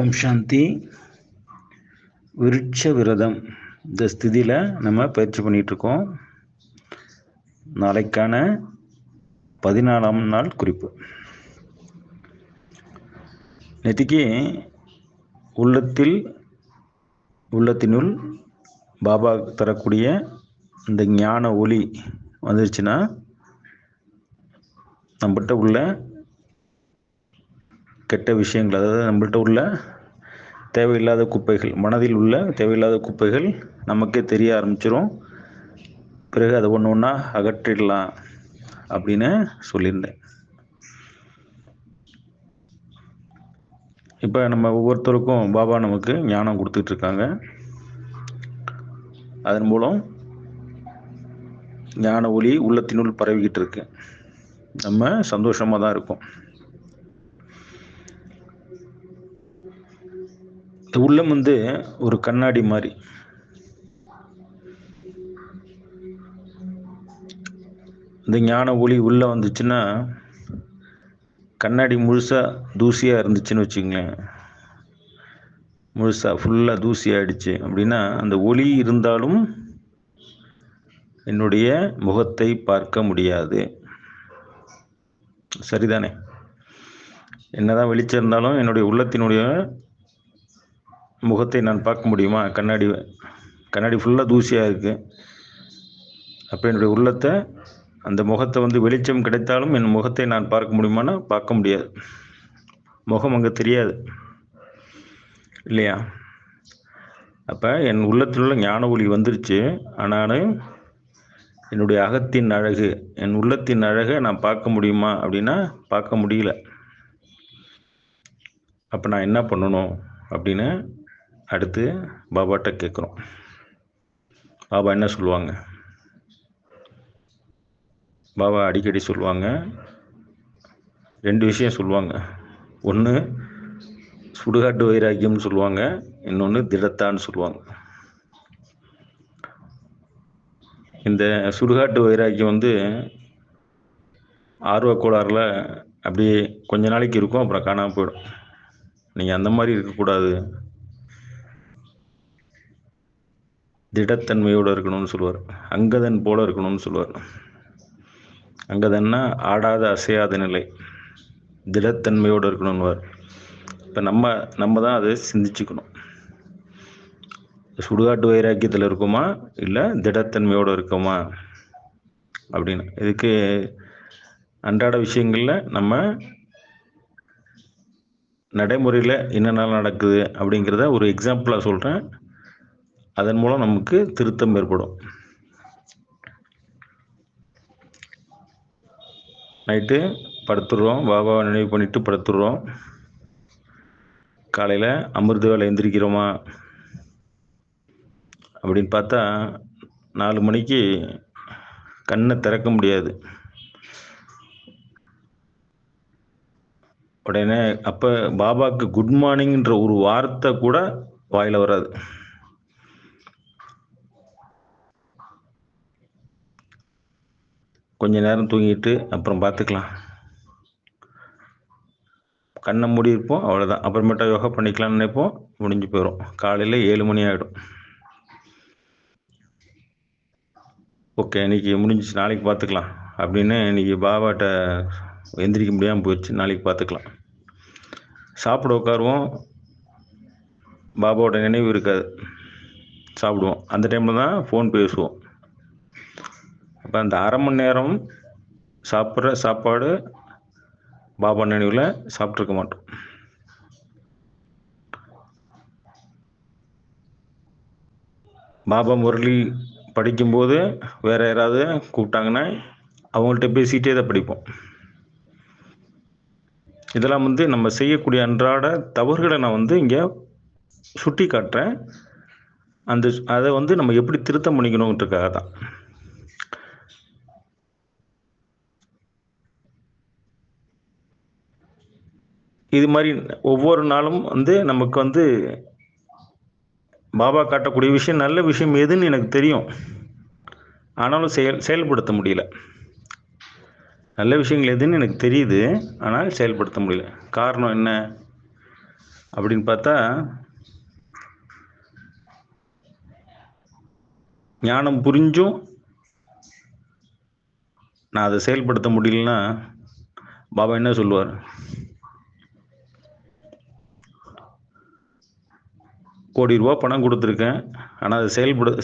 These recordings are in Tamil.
ஓம் சாந்தி. விருட்ச விரதம் இந்த ஸ்திதியில் நம்ம பயிற்சி பண்ணிகிட்ருக்கோம். நாளைக்கான 14ஆம் நாள் குறிப்பு. நேற்றுக்கு உள்ளத்தினுள் பாபா தரக்கூடிய இந்த ஞான ஒளி வந்துருச்சுன்னா நம்மகிட்ட உள்ள கெட்ட விஷயங்கள், அதாவது நம்மள்கிட்ட உள்ள தேவையில்லாத குப்பைகள், மனதில் உள்ள தேவையில்லாத குப்பைகள் நமக்கே தெரிய ஆரம்பிச்சிடும். பிறகு அதை ஒன்று ஒன்றா அகற்றிடலாம் அப்படின்னு சொல்லியிருந்தேன். இப்போ நம்ம ஒவ்வொருத்தருக்கும் பாபா நமக்கு ஞானம் கொடுத்துட்ருக்காங்க. அதன் மூலம் ஞான ஒளி உள்ளத்தினுள் பரவிக்கிட்டு இருக்கு. நம்ம சந்தோஷமாக தான் இருக்கோம். இந்த உள்ளம் ஒரு கண்ணாடி மாதிரி. இந்த ஞான ஒளி உள்ளே வந்துச்சுன்னா, கண்ணாடி முழுசாக தூசியாக இருந்துச்சுன்னு வச்சுக்கோங்களேன், முழுசாக ஃபுல்லாக தூசி ஆகிடுச்சு அப்படின்னா, அந்த ஒளி இருந்தாலும் என்னுடைய முகத்தை பார்க்க முடியாது. சரிதானே? என்னதான் வெளிச்சம் இருந்தாலும் என்னுடைய உள்ளத்தினுடைய முகத்தை நான் பார்க்க முடியுமா? கண்ணாடி ஃபுல்லாக தூசியாக இருக்குது. அப்போ என்னுடைய உள்ளத்தை, அந்த முகத்தை வெளிச்சம் கிடைத்தாலும் என் முகத்தை நான் பார்க்க முடியுமானா பார்க்க முடியாது. முகம் அங்கே தெரியாது இல்லையா? அப்போ என் உள்ளத்தில் உள்ள ஞான ஒளி வந்துருச்சு, ஆனாலும் என்னுடைய அகத்தின் அழகு, என் உள்ளத்தின் அழகை நான் பார்க்க முடியுமா அப்படின்னா பார்க்க முடியல. அப்போ நான் என்ன பண்ணணும் அப்படின்னு அடுத்து பாபாட்ட கேட்குறோம். பாபா என்ன சொல்லுவாங்க? பாபா அடிக்கடி சொல்லுவாங்க, 2 விஷயம் சொல்லுவாங்க. ஒன்று சுடுகாட்டு வைராக்கியம்னு சொல்லுவாங்க, இன்னொன்று திடத்தான்னு சொல்லுவாங்க. இந்த சுடுகாட்டு வைராக்கியம் ஆர்வ கோளாறுல அப்படியே கொஞ்ச நாளைக்கு இருக்கும், அப்புறம் காணாமல் போயிடும். நீங்கள் அந்த மாதிரி இருக்கக்கூடாது, திடத்தன்மையோடு இருக்கணும்னு சொல்லுவார். அங்கதன் போல இருக்கணும்னு சொல்லுவார். அங்கதன்னா ஆடாத அசையாத நிலை, திடத்தன்மையோடு இருக்கணும்னுவார். இப்போ நம்ம தான் அதை சிந்திச்சுக்கணும். சுடுகாட்டு வைராக்கியத்தில் இருக்குமா இல்லை திடத்தன்மையோடு இருக்கோமா அப்படின்னு. இதுக்கு அன்றாட விஷயங்களில் நம்ம நடைமுறையில் என்னென்ன நடக்குது அப்படிங்கிறத ஒரு எக்ஸாம்பிளாக சொல்கிறேன். அதன் மூலம் நமக்கு திருத்தம் ஏற்படும். நைட்டு படுத்துடுறோம், பாபாவை நினைவு பண்ணிட்டு படுத்துடுறோம். காலையில் அமிர்த வேலை எந்திரிக்கிறோமா அப்படின்னு பார்த்தா 4 மணிக்கு கண்ணை திறக்க முடியாது. உடனே அப்போ பாபாவுக்கு குட் மார்னிங்ன்ற ஒரு வார்த்தை கூட வாயில் வராது. கொஞ்ச நேரம் தூங்கிட்டு அப்புறம் பார்த்துக்கலாம், கண்ணை மூடி இருப்போம், அவ்வளோதான். அப்புறமேட்டா யோகா பண்ணிக்கலாம்னு நினைப்போம், முடிஞ்சு போயிடும். காலையில் 7 மணி ஆகிடும். ஓகே, இன்றைக்கி முடிஞ்சிச்சு, நாளைக்கு பார்த்துக்கலாம் அப்படின்னு இன்றைக்கி பாபாட்ட எந்திரிக்க முடியாமல் போயிடுச்சு, நாளைக்கு பார்த்துக்கலாம். சாப்பிட உட்காருவோம், பாபாவோட நினைவு இருக்காது. சாப்பிடுவோம், அந்த டைமில் தான் ஃபோன் பேசுவோம். அப்போ அந்த அரை மணி நேரம் சாப்பிட்ற சாப்பாடு பாபா நினைவில் சாப்பிட்ருக்க மாட்டோம். பாபா முரளி படிக்கும்போது வேறு யாராவது கூப்பிட்டாங்கன்னா அவங்கள்ட்ட பேசிகிட்டே தான் படிப்போம். இதெல்லாம் நம்ம செய்யக்கூடிய அன்றாட தவறுகளை நான் இங்கே சுட்டி காட்டுறேன். அதை நம்ம எப்படி திருத்தம் பண்ணிக்கணுன்றதுக்காக தான். இது மாதிரி ஒவ்வொரு நாளும் நமக்கு பாபா காட்டக்கூடிய விஷயம், நல்ல விஷயம் எதுன்னு எனக்கு தெரியும், ஆனாலும் செயல்படுத்த முடியல. நல்ல விஷயங்கள் எதுன்னு எனக்கு தெரியுது, ஆனால் செயல்படுத்த முடியல. காரணம் என்ன? அப்படின்னு பார்த்தா ஞானம் புரிஞ்சும் நான் அதை செயல்படுத்த முடியலன்னா பாபா என்ன சொல்லுவார்? கோடி ரூபா பணம் கொடுத்துருக்கேன், ஆனால் அதை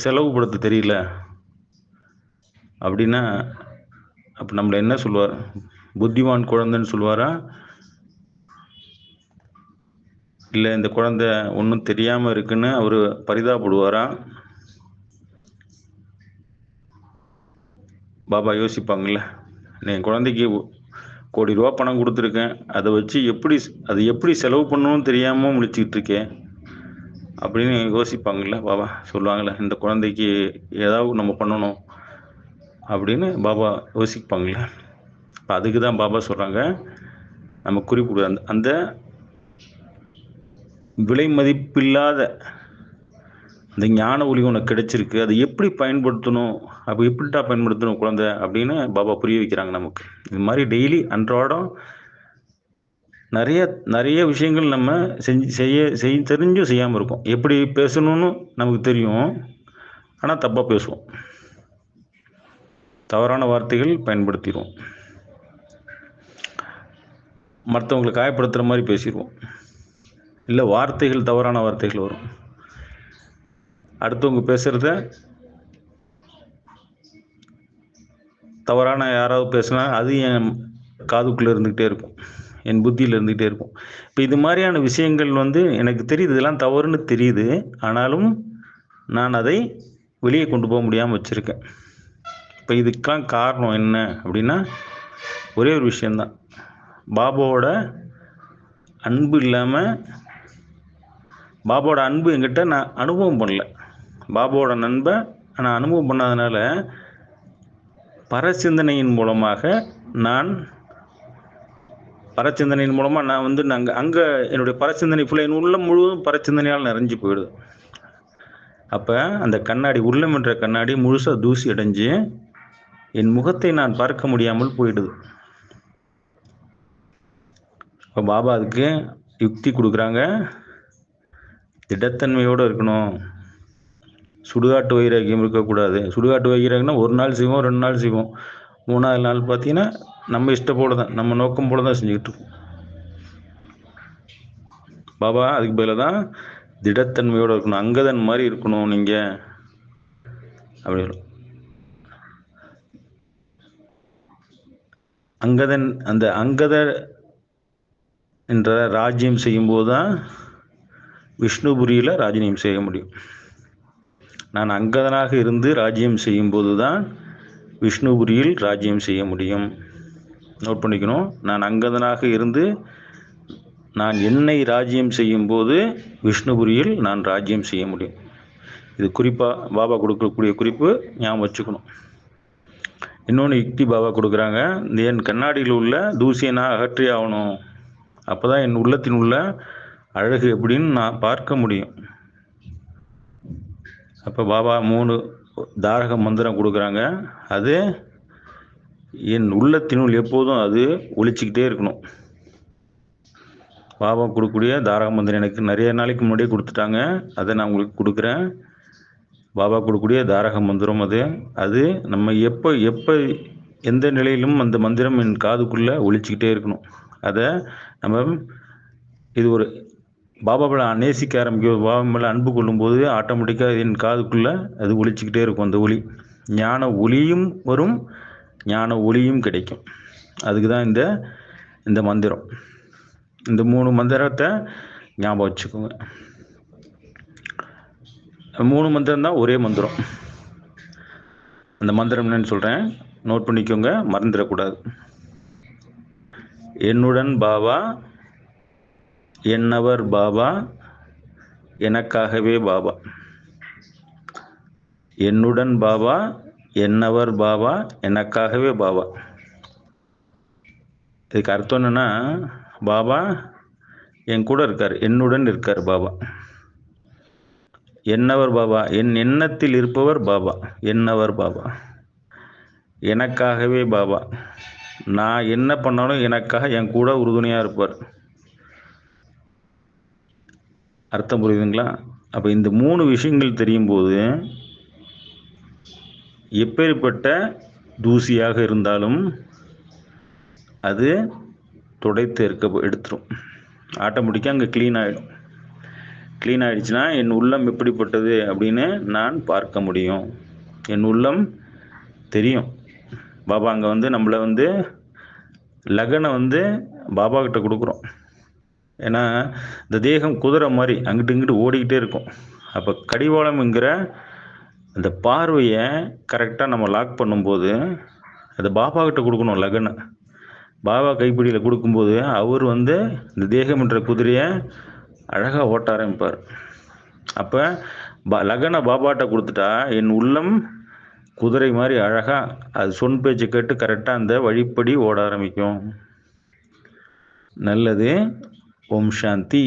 செலவுபடுத்த தெரியல அப்படின்னா அப்போ நம்மளை என்ன சொல்லுவார்? புத்திமான் குழந்தைன்னு சொல்லுவாரா, இல்லை இந்த குழந்தை ஒன்றும் தெரியாமல் இருக்குன்னு அவர் பரிதாபப்படுவாரா? பாபா யோசிப்பாங்கள்ல, என் குழந்தைக்கு கோடி ரூபா பணம் கொடுத்துருக்கேன், அதை வச்சு எப்படி செலவு பண்ணணும்னு தெரியாமல் முழிச்சுக்கிட்டு இருக்கேன் அப்படின்னு யோசிப்பாங்கள்ல. பாபா சொல்லுவாங்கள்ல, இந்த குழந்தைக்கு ஏதாவது நம்ம பண்ணணும் அப்படின்னு பாபா யோசிப்பாங்கள்ல. அதுக்கு தான் பாபா சொல்கிறாங்க, நம்ம குறிப்பிட அந்த விலை மதிப்பில்லாத அந்த ஞான ஒளி உனக்கு கிடைச்சிருக்கு, அதை எப்படி பயன்படுத்தணும், அப்போ எப்படிட்டா பயன்படுத்தணும் குழந்தை அப்படின்னு பாபா புரிய வைக்கிறாங்க நமக்கு. இது மாதிரி டெய்லி அன்றாடம் நிறைய நிறைய விஷயங்கள் நம்ம செய்ய தெரிஞ்சும் செய்யாமல் இருக்கோம். எப்படி பேசணும்னு நமக்கு தெரியும், ஆனால் தப்பாக பேசுவோம், தவறான வார்த்தைகள் பயன்படுத்திடுவோம், மற்றவங்களை காயப்படுத்துகிற மாதிரி பேசிடுவோம், இல்லை வார்த்தைகள் தவறான வார்த்தைகள் வரும். அடுத்தவங்க பேசுகிறத தவறான யாராவது பேசுனா அது என் காதுக்குள்ளே இருந்துக்கிட்டே இருக்கும், என் புத்தியில் இருந்துக்கிட்டே இருக்கும். இப்போ இது மாதிரியான விஷயங்கள் எனக்கு தெரியுது, இதெல்லாம் தவறுன்னு தெரியுது, ஆனாலும் நான் அதை வெளியே கொண்டு போக முடியாமல் வச்சுருக்கேன். இப்போ இதுக்கெல்லாம் காரணம் என்ன அப்படின்னா ஒரே ஒரு விஷயந்தான், பாபாவோட அன்பு இல்லாமல், பாபாவோட அன்பு என்கிட்ட நான் அனுபவம் பண்ணல, பாபாவோட நண்பை நான் அனுபவம் பண்ணாதனால பரசிந்தனையின் மூலமாக நான் அங்கே என்னுடைய பரசிந்தனை ஃபுல்லாக என் உள்ளம் முழுவதும் பரசிந்தனையால் நிறைஞ்சு போயிடுது. அப்போ அந்த கண்ணாடி, உள்ளம் என்ற கண்ணாடி முழுசாக தூசி அடைஞ்சு என் முகத்தை நான் பார்க்க முடியாமல் போயிடுது. இப்போ பாபா அதுக்கு யுக்தி கொடுக்குறாங்க, திடத்தன்மையோடு இருக்கணும், சுடுகாட்டு வைராக்கியம் இருக்கக்கூடாது. சுடுகாட்டு வைராக்கியம்னா ஒரு நாள் செய்வோம், 2 நாள் செய்வோம், 3ஆவது நாள் பார்த்தீங்கன்னா நம்ம இஷ்டம் போல தான், நம்ம நோக்கம் போல தான் செஞ்சுக்கிட்டு இருக்கோம். பாபா அதுக்கு பதிலாக தான் திடத்தன்மையோடு இருக்கணும், அங்கதன் மாதிரி இருக்கணும் நீங்கள் அப்படி. அந்த அங்கதர் என்ற ராஜ்யம் செய்யும்போது தான் விஷ்ணுபுரியில் ராஜ்யம் செய்ய முடியும். நான் அங்கதனாக இருந்து ராஜ்யம் செய்யும்போது தான் விஷ்ணுபுரியில் ராஜ்யம் செய்ய முடியும். நோட் பண்ணிக்கணும், நான் அங்கதனாக இருந்து நான் என்னை ராஜ்யம் செய்யும்போது விஷ்ணுபுரியில் நான் ராஜ்யம் செய்ய முடியும். இது குறிப்பாக பாபா கொடுக்கக்கூடிய குறிப்பு, ஞாபகம் வச்சுக்கணும். இன்னொன்று யுக்தி பாபா கொடுக்குறாங்க, இந்த என் கண்ணாடியில் உள்ள தூசியை நான் அகற்றி ஆகணும், அப்போ தான் என் உள்ளத்தின் உள்ள அழகு எப்படின்னு நான் பார்க்க முடியும். அப்போ பாபா 3 தாரக மந்திரம் கொடுக்குறாங்க, அது என் உள்ளத்தினுள் எப்போதும் அது ஒழிச்சிக்கிட்டே இருக்கணும். பாபா கொடுக்கக்கூடிய தாரக மந்திரம் எனக்கு நிறைய நாளைக்கு முன்னாடியே கொடுத்துட்டாங்க, அதை நான் உங்களுக்கு கொடுக்குறேன். பாபா கொடுக்கக்கூடிய தாரக மந்திரம் அது நம்ம எப்போ எந்த நிலையிலும் அந்த மந்திரம் என் காதுக்குள்ளே ஒழிச்சிக்கிட்டே இருக்கணும். அதை நம்ம இது ஒரு பாபா மேலே நேசிக்க ஆரம்பிக்கும், பாபா மேலே அன்பு கொள்ளும்போது ஆட்டோமேட்டிக்காக என் காதுக்குள்ளே அது ஒழிச்சிக்கிட்டே இருக்கும். அந்த ஒளி, ஞான ஒளியும் வரும், ஞான ஒளியும் கிடைக்கும். அதுக்கு தான் இந்த மந்திரம். இந்த 3 மந்திரத்தை ஞாபகம் வச்சுக்கோங்க. 3 மந்திரம் தான் ஒரே மந்திரம். அந்த மந்திரம் என்னன்னு சொல்கிறேன், நோட் பண்ணிக்கோங்க, மறந்துடக்கூடாது. என்னுடன் பாபா, என்னவர் பாபா, எனக்காகவே பாபா. என்னுடன் பாபா, என்னவர் பாபா, எனக்காகவே பாபா. இதுக்கு அர்த்தம் என்னன்னா, பாபா என் கூட இருக்கார், என்னுடன் இருக்கார் பாபா. என்னவர் பாபா, என் எண்ணத்தில் இருப்பவர் பாபா, என்னவர் பாபா. எனக்காகவே பாபா, நான் என்ன பண்ணாலும் எனக்காக என் கூட உறுதுணையாக இருப்பார். அர்த்தம் புரியுதுங்களா? அப்போ இந்த 3 விஷயங்கள் தெரியும் போது எப்பேற்பட்ட தூசியாக இருந்தாலும் அது துடைத்து எடுத்துரும். ஆட்டோமேட்டிக்காக அங்கே க்ளீன் ஆகிடும். க்ளீன் ஆகிடுச்சுன்னா என் உள்ளம் எப்படிப்பட்டது அப்படின்னு நான் பார்க்க முடியும். என் உள்ளம் தெரியும். பாபா அங்கே வந்து நம்மளை வந்து லகனை வந்து பாபா கிட்ட கொடுக்குறோம். ஏன்னா இந்த தேகம் குதிரை மாதிரி அங்கிட்டு இங்கிட்டு ஓடிக்கிட்டே இருக்கும். அப்போ கடிவாளம்ங்கிற அந்த பார்வையை கரெக்டாக நம்ம லாக் பண்ணும்போது அதை பாபா கிட்ட கொடுக்கணும். லகனை பாபா கைப்பிடியில் கொடுக்கும்போது அவர் வந்து இந்த தேகம் என்ற குதிரையை அழகாக ஓட்ட ஆரம்பிப்பார். அப்போ லகனை பாபாட்ட கொடுத்துட்டா என் உள்ளம் குதிரை மாதிரி அழகாக அது சொன் பேச்சு கேட்டு கரெக்டாக அந்த வழிப்படி ஓட ஆரம்பிக்கும். நல்லது. ஓம் சாந்தி.